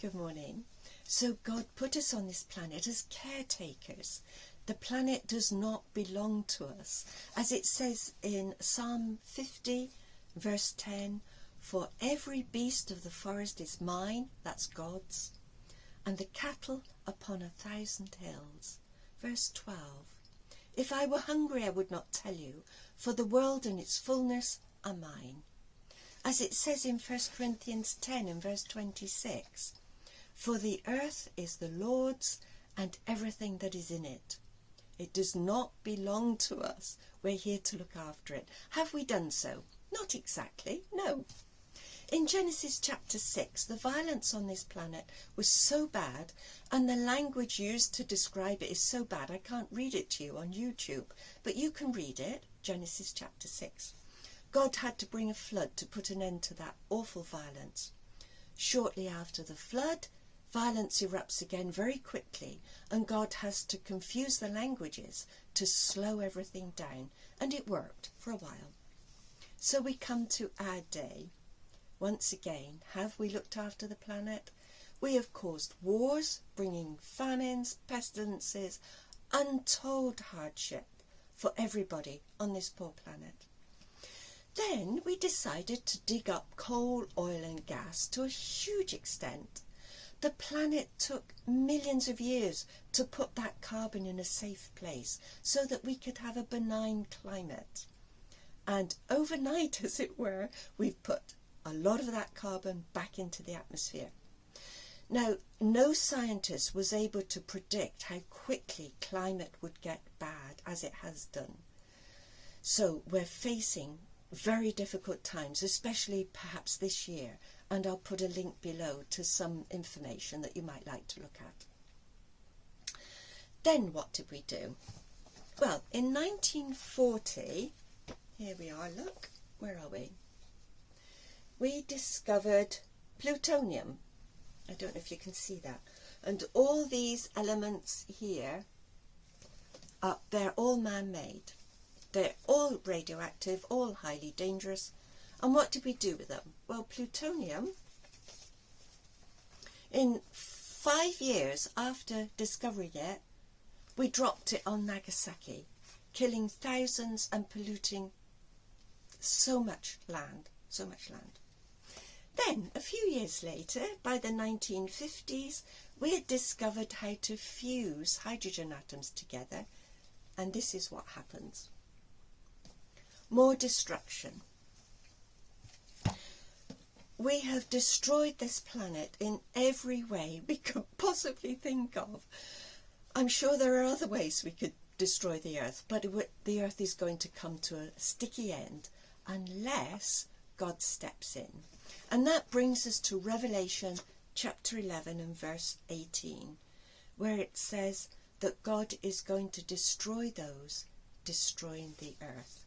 Good morning. So God put us on this planet as caretakers. The planet does not belong to us. As it says in Psalm 50, verse 10, "For every beast of the forest is mine," that's God's, "and the cattle upon 1,000 hills." Verse 12, "If I were hungry, I would not tell you, for the world and its fullness are mine." As it says in 1 Corinthians 10 and verse 26, "For the earth is the Lord's and everything that is in it." It does not belong to us. We're here to look after it. Have we done so? Not exactly, no. In Genesis chapter 6, the violence on this planet was so bad, and the language used to describe it is so bad, I can't read it to you on YouTube, but you can read it, Genesis chapter 6. God had to bring a flood to put an end to that awful violence. Shortly after the flood, violence erupts again very quickly, and God has to confuse the languages to slow everything down, and it worked for a while. So we come to our day. Once again, have we looked after the planet? We have caused wars, bringing famines, pestilences, untold hardship for everybody on this poor planet. Then we decided to dig up coal, oil and gas to a huge extent. The planet took millions of years to put that carbon in a safe place so that we could have a benign climate. And overnight, as it were, we've put a lot of that carbon back into the atmosphere. Now, no scientist was able to predict how quickly climate would get bad as it has done. So we're facing very difficult times, especially perhaps this year, and I'll put a link below to some information that you might like to look at. Then what did we do? Well, in 1940, here we are, look, where are we? We discovered plutonium. I don't know if you can see that. And all these elements here, they're all man-made. They're all radioactive, all highly dangerous. And what did we do with them? Well, plutonium, in 5 years after discovering it, we dropped it on Nagasaki, killing thousands and polluting so much land, so much land. Then, a few years later, by the 1950s, we had discovered how to fuse hydrogen atoms together, and this is what happens. More destruction. We have destroyed this planet in every way we could possibly think of. I'm sure there are other ways we could destroy the earth, but the earth is going to come to a sticky end unless God steps in. And that brings us to Revelation chapter 11 and verse 18, where it says that God is going to destroy those destroying the earth.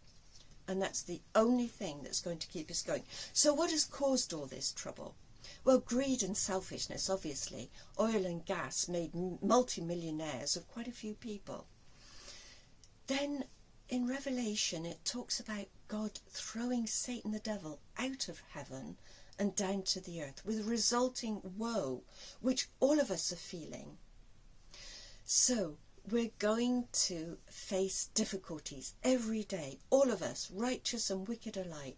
And that's the only thing that's going to keep us going. So what has caused all this trouble? Well, greed and selfishness, obviously. Oil and gas made multi-millionaires of quite a few people. Then in Revelation it talks about God throwing Satan the devil out of heaven and down to the earth with resulting woe, which all of us are feeling. So we're going to face difficulties every day, all of us, righteous and wicked alike.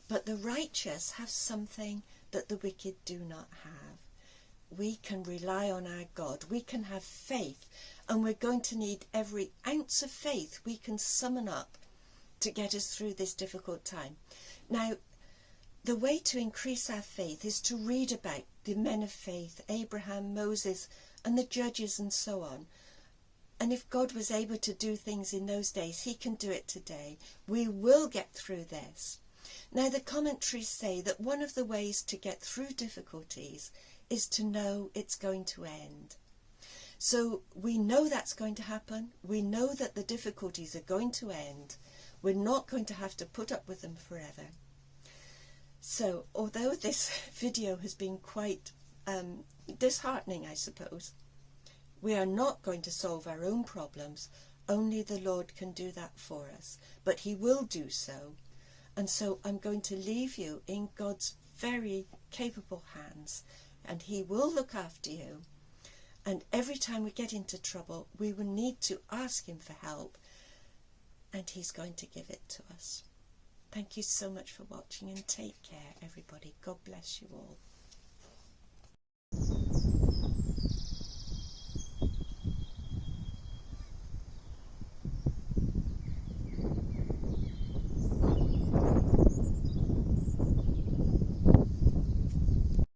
But the righteous have something that the wicked do not have. We can rely on our God, we can have faith, and we're going to need every ounce of faith we can summon up to get us through this difficult time. Now, the way to increase our faith is to read about the men of faith, Abraham, Moses, and the judges and so on. And if God was able to do things in those days, he can do it today. We will get through this. Now, the commentaries say that one of the ways to get through difficulties is to know it's going to end. So we know that's going to happen. We know that the difficulties are going to end. We're not going to have to put up with them forever. So although this video has been quite disheartening, I suppose, we are not going to solve our own problems. Only the Lord can do that for us. But he will do so. And so I'm going to leave you in God's very capable hands. and he will look after you. And every time we get into trouble, we will need to ask him for help, and he's going to give it to us. Thank you so much for watching, and take care, everybody. God bless you all.